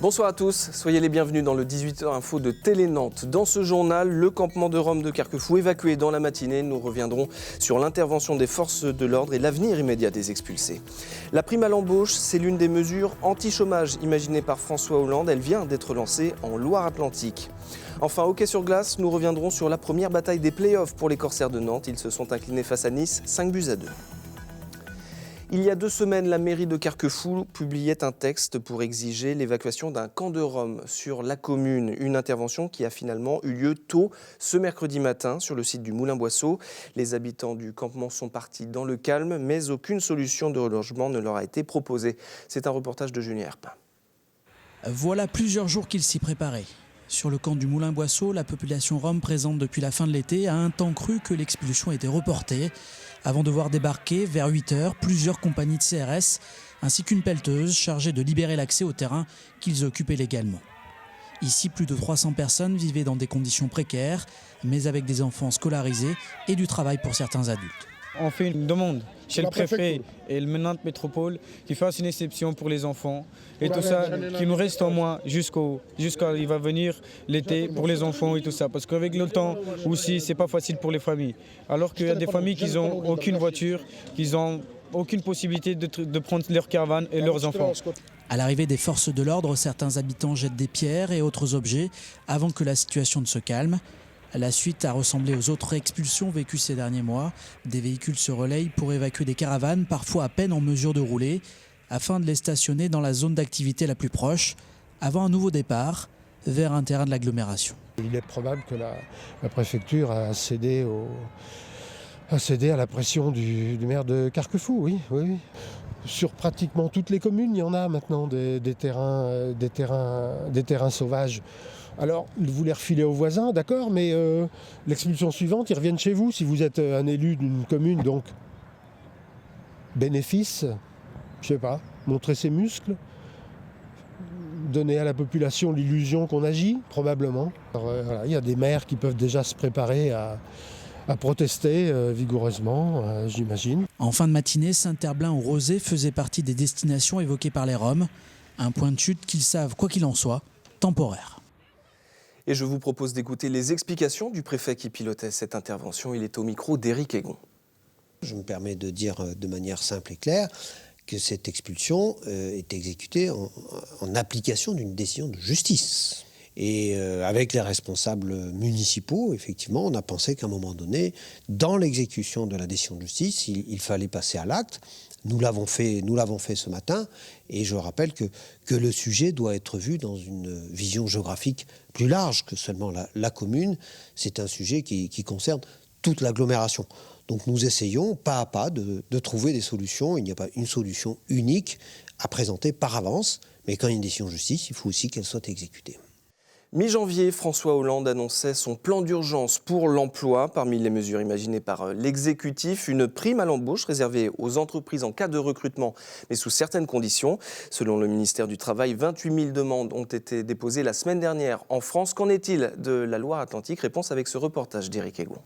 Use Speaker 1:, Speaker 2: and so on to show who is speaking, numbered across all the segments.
Speaker 1: Bonsoir à tous, soyez les bienvenus dans le 18h Info de Télé Nantes. Dans ce journal, le campement de Rome de Carquefou évacué dans la matinée. Nous reviendrons sur l'intervention des forces de l'ordre et l'avenir immédiat des expulsés. La prime à l'embauche, c'est l'une des mesures anti-chômage imaginées par François Hollande. Elle vient d'être lancée en Loire-Atlantique. Enfin, hockey sur glace, nous reviendrons sur la première bataille des playoffs pour les Corsaires de Nantes. Ils se sont inclinés face à Nice, 5-2. Il y a 2 semaines, la mairie de Carquefou publiait un texte pour exiger l'évacuation d'un camp de Roms sur la commune. Une intervention qui a finalement eu lieu tôt ce mercredi matin sur le site du Moulin-Boisseau. Les habitants du campement sont partis dans le calme, mais aucune solution de relogement ne leur a été proposée. C'est un reportage de Julien Herpin.
Speaker 2: Voilà plusieurs jours qu'ils s'y préparaient. Sur le camp du Moulin-Boisseau, la population rome présente depuis la fin de l'été a un temps cru que l'expulsion était reportée. Avant de voir débarquer, vers 8h, plusieurs compagnies de CRS ainsi qu'une pelleteuse chargée de libérer l'accès au terrain qu'ils occupaient légalement. Ici, plus de 300 personnes vivaient dans des conditions précaires, mais avec des enfants scolarisés et du travail pour certains adultes.
Speaker 3: On fait une demande chez le préfet et le Nantes Métropole qui fasse une exception pour les enfants et tout ça, qui nous reste en moins jusqu'à il va venir l'été pour les enfants et tout ça. Parce qu'avec le temps aussi, c'est pas facile pour les familles. Alors qu'il y a des familles qui n'ont aucune voiture, qui n'ont aucune possibilité de prendre leur caravane et leurs enfants.
Speaker 2: À l'arrivée des forces de l'ordre, certains habitants jettent des pierres et autres objets avant que la situation ne se calme. La suite a ressemblé aux autres expulsions vécues ces derniers mois. Des véhicules se relayent pour évacuer des caravanes, parfois à peine en mesure de rouler, afin de les stationner dans la zone d'activité la plus proche, avant un nouveau départ vers un terrain de l'agglomération.
Speaker 4: Il est probable que la préfecture a cédé à la pression du maire de Carquefou, oui. Sur pratiquement toutes les communes, il y en a maintenant des terrains sauvages. Alors, vous les refilez aux voisins, d'accord, mais l'expulsion suivante, ils reviennent chez vous si vous êtes un élu d'une commune. Donc, bénéfice, je sais pas, montrer ses muscles, donner à la population l'illusion qu'on agit, probablement. Alors, voilà, il y a des maires qui peuvent déjà se préparer à protester vigoureusement, j'imagine.
Speaker 2: En fin de matinée, Saint-Herblain ou Rosé faisaient partie des destinations évoquées par les Roms. Un point de chute qu'ils savent, quoi qu'il en soit, temporaire.
Speaker 1: Et je vous propose d'écouter les explications du préfet qui pilotait cette intervention. Il est au micro d'Éric Egon.
Speaker 5: Je me permets de dire de manière simple et claire que cette expulsion est exécutée en application d'une décision de justice. Et avec les responsables municipaux, effectivement, on a pensé qu'à un moment donné, dans l'exécution de la décision de justice, il fallait passer à l'acte. Nous l'avons fait ce matin, et je rappelle que le sujet doit être vu dans une vision géographique plus large que seulement la commune. C'est un sujet qui concerne toute l'agglomération. Donc nous essayons pas à pas de trouver des solutions. Il n'y a pas une solution unique à présenter par avance, mais quand il y a une décision de justice, il faut aussi qu'elle soit exécutée.
Speaker 1: Mi-janvier, François Hollande annonçait son plan d'urgence pour l'emploi. Parmi les mesures imaginées par l'exécutif, une prime à l'embauche réservée aux entreprises en cas de recrutement, mais sous certaines conditions. Selon le ministère du Travail, 28 000 demandes ont été déposées la semaine dernière en France. Qu'en est-il de la Loire-Atlantique? Réponse avec ce reportage d'Éric Egon.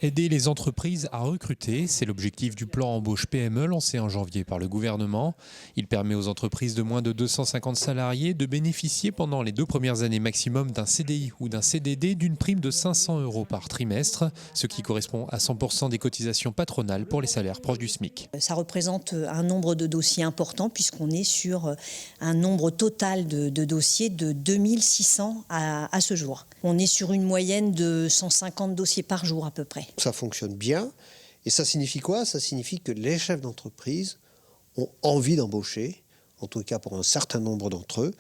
Speaker 6: Aider les entreprises à recruter, c'est l'objectif du plan embauche PME lancé en janvier par le gouvernement. Il permet aux entreprises de moins de 250 salariés de bénéficier pendant les 2 premières années maximum d'un CDI ou d'un CDD d'une prime de 500 € par trimestre, ce qui correspond à 100% des cotisations patronales pour les salaires proches du SMIC.
Speaker 7: Ça représente un nombre de dossiers important puisqu'on est sur un nombre total de dossiers de 2600 à ce jour. On est sur une moyenne de 150 dossiers par jour à peu près.
Speaker 5: Ça fonctionne bien. Et ça signifie quoi? Ça signifie que les chefs d'entreprise ont envie d'embaucher, en tout cas pour un certain nombre d'entre eux.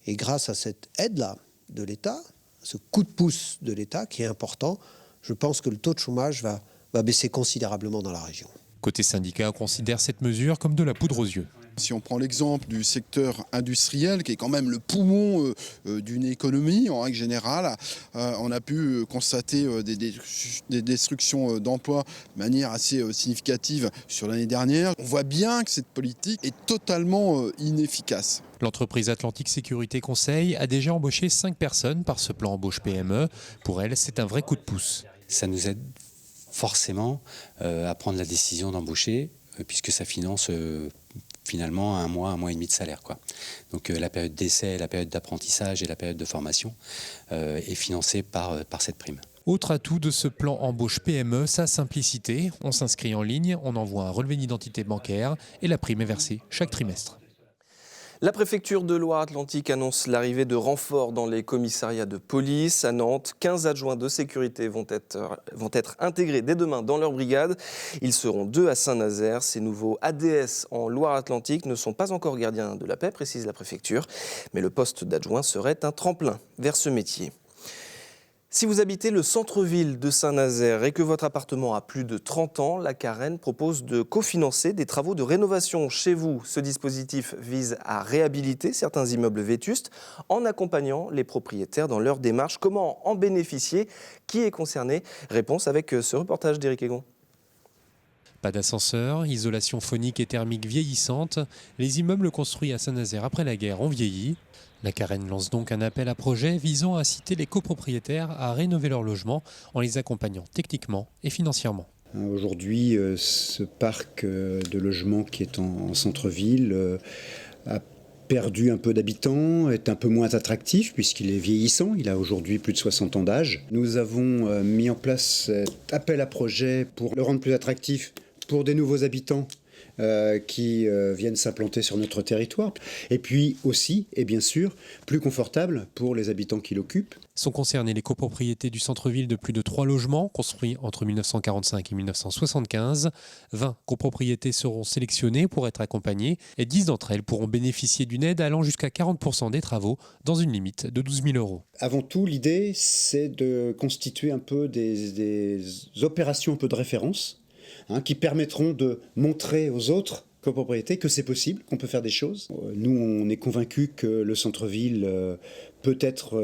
Speaker 5: Et grâce à cette aide-là de l'État, ce coup de pouce de l'État qui est important, je pense que le taux de chômage va baisser considérablement dans la région.
Speaker 6: Côté syndicat, on considère cette mesure comme de la poudre aux yeux.
Speaker 8: Si on prend l'exemple du secteur industriel, qui est quand même le poumon d'une économie en règle générale, on a pu constater des destructions d'emplois de manière assez significative sur l'année dernière. On voit bien que cette politique est totalement inefficace.
Speaker 6: L'entreprise Atlantique Sécurité Conseil a déjà embauché 5 personnes par ce plan embauche PME. Pour elle, c'est un vrai coup de pouce.
Speaker 9: Ça nous aide forcément à prendre la décision d'embaucher, puisque ça finance finalement un mois et demi de salaire, quoi. Donc la période d'essai, la période d'apprentissage et la période de formation est financée par cette prime.
Speaker 6: Autre atout de ce plan embauche PME, sa simplicité. On s'inscrit en ligne, on envoie un relevé d'identité bancaire et la prime est versée chaque trimestre.
Speaker 1: La préfecture de Loire-Atlantique annonce l'arrivée de renforts dans les commissariats de police. À Nantes, 15 adjoints de sécurité vont être intégrés dès demain dans leur brigade. Ils seront 2 à Saint-Nazaire. Ces nouveaux ADS en Loire-Atlantique ne sont pas encore gardiens de la paix, précise la préfecture. Mais le poste d'adjoint serait un tremplin vers ce métier. Si vous habitez le centre-ville de Saint-Nazaire et que votre appartement a plus de 30 ans, la Carène propose de cofinancer des travaux de rénovation chez vous. Ce dispositif vise à réhabiliter certains immeubles vétustes en accompagnant les propriétaires dans leur démarche. Comment en bénéficier? Qui est concerné? Réponse avec ce reportage d'Éric Egon.
Speaker 6: Pas d'ascenseur, isolation phonique et thermique vieillissante. Les immeubles construits à Saint-Nazaire après la guerre ont vieilli. La Carène lance donc un appel à projet visant à inciter les copropriétaires à rénover leur logement en les accompagnant techniquement et financièrement.
Speaker 10: Aujourd'hui, ce parc de logements qui est en centre-ville a perdu un peu d'habitants, est un peu moins attractif puisqu'il est vieillissant. Il a aujourd'hui plus de 60 ans d'âge. Nous avons mis en place cet appel à projet pour le rendre plus attractif pour des nouveaux habitants qui viennent s'implanter sur notre territoire. Et puis aussi, et bien sûr, plus confortable pour les habitants qui l'occupent.
Speaker 6: Sont concernées les copropriétés du centre-ville de plus de 3 logements construits entre 1945 et 1975. 20 copropriétés seront sélectionnées pour être accompagnées et 10 d'entre elles pourront bénéficier d'une aide allant jusqu'à 40% des travaux dans une limite de 12 000 €.
Speaker 10: Avant tout, l'idée, c'est de constituer un peu des opérations un peu de référence, qui permettront de montrer aux autres copropriétés que c'est possible, qu'on peut faire des choses. Nous, on est convaincus que le centre-ville peut être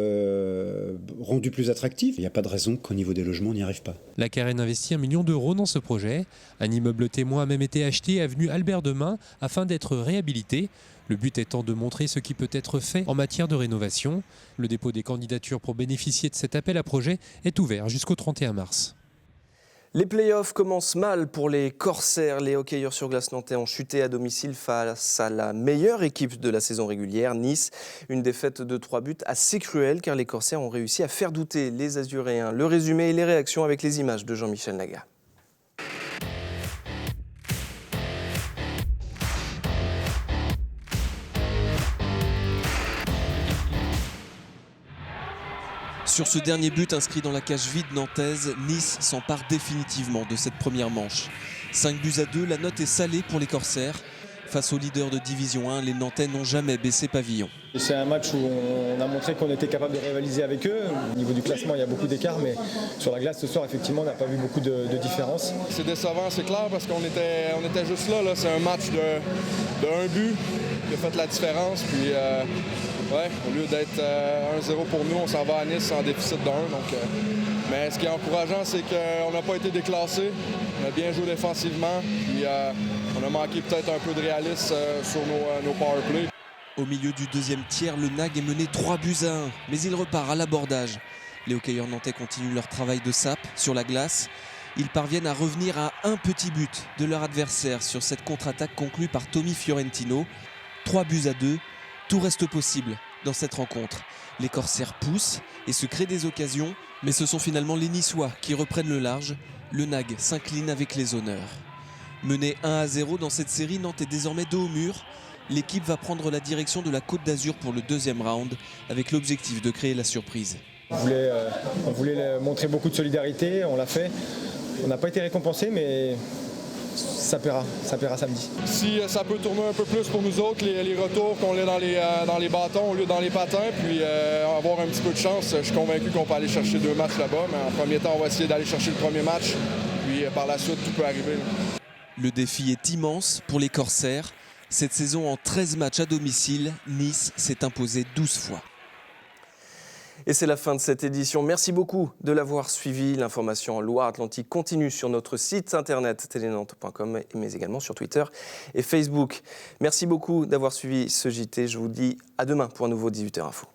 Speaker 10: rendu plus attractif. Il n'y a pas de raison qu'au niveau des logements, on n'y arrive pas.
Speaker 6: La Carène investit 1 million d'euros dans ce projet. Un immeuble témoin a même été acheté avenue Albert Demain afin d'être réhabilité. Le but étant de montrer ce qui peut être fait en matière de rénovation. Le dépôt des candidatures pour bénéficier de cet appel à projet est ouvert jusqu'au 31 mars.
Speaker 1: Les playoffs commencent mal pour les Corsaires. Les hockeyeurs sur glace nantais ont chuté à domicile face à la meilleure équipe de la saison régulière, Nice. Une défaite de 3 buts assez cruelle car les Corsaires ont réussi à faire douter les Azuréens. Le résumé et les réactions avec les images de Jean-Michel Naga. Sur ce dernier but inscrit dans la cage vide nantaise, Nice s'empare définitivement de cette première manche. 5-2, la note est salée pour les Corsaires. Face aux leaders de Division 1, les Nantais n'ont jamais baissé pavillon.
Speaker 11: C'est un match où on a montré qu'on était capable de rivaliser avec eux. Au niveau du classement, il y a beaucoup d'écart, mais sur la glace ce soir, effectivement, on n'a pas vu beaucoup de différence.
Speaker 12: C'est décevant, c'est clair, parce qu'on était juste là. C'est un match de 1 but qui a fait la différence. Puis, au lieu d'être 1-0 pour nous, on s'en va à Nice en déficit de 1. Mais ce qui est encourageant, c'est qu'on n'a pas été déclassés. On a bien joué défensivement. Puis, on a manqué peut-être un peu de réalisme sur nos powerplays.
Speaker 1: Au milieu du deuxième tiers, le NAG est mené 3-1, mais il repart à l'abordage. Les hockeyeurs nantais continuent leur travail de sape sur la glace. Ils parviennent à revenir à un petit but de leur adversaire sur cette contre-attaque conclue par Tommy Fiorentino. 3-2, tout reste possible dans cette rencontre. Les Corsaires poussent et se créent des occasions, mais ce sont finalement les Niçois qui reprennent le large. Le NAG s'incline avec les honneurs. Mené 1-0 dans cette série, Nantes est désormais dos au mur. L'équipe va prendre la direction de la Côte d'Azur pour le deuxième round avec l'objectif de créer la surprise.
Speaker 11: On voulait montrer beaucoup de solidarité, on l'a fait. On n'a pas été récompensé, mais ça paiera samedi.
Speaker 12: Si ça peut tourner un peu plus pour nous autres, les retours, qu'on est dans les bâtons au lieu dans les patins, puis avoir un petit peu de chance, je suis convaincu qu'on peut aller chercher 2 matchs là-bas, mais en premier temps, on va essayer d'aller chercher le premier match, puis par la suite, tout peut arriver.
Speaker 1: Le défi est immense pour les Corsaires. Cette saison, en 13 matchs à domicile, Nice s'est imposé 12 fois. Et c'est la fin de cette édition. Merci beaucoup de l'avoir suivi. L'information en Loire-Atlantique continue sur notre site internet telenantes.com, mais également sur Twitter et Facebook. Merci beaucoup d'avoir suivi ce JT. Je vous dis à demain pour un nouveau 18h Info.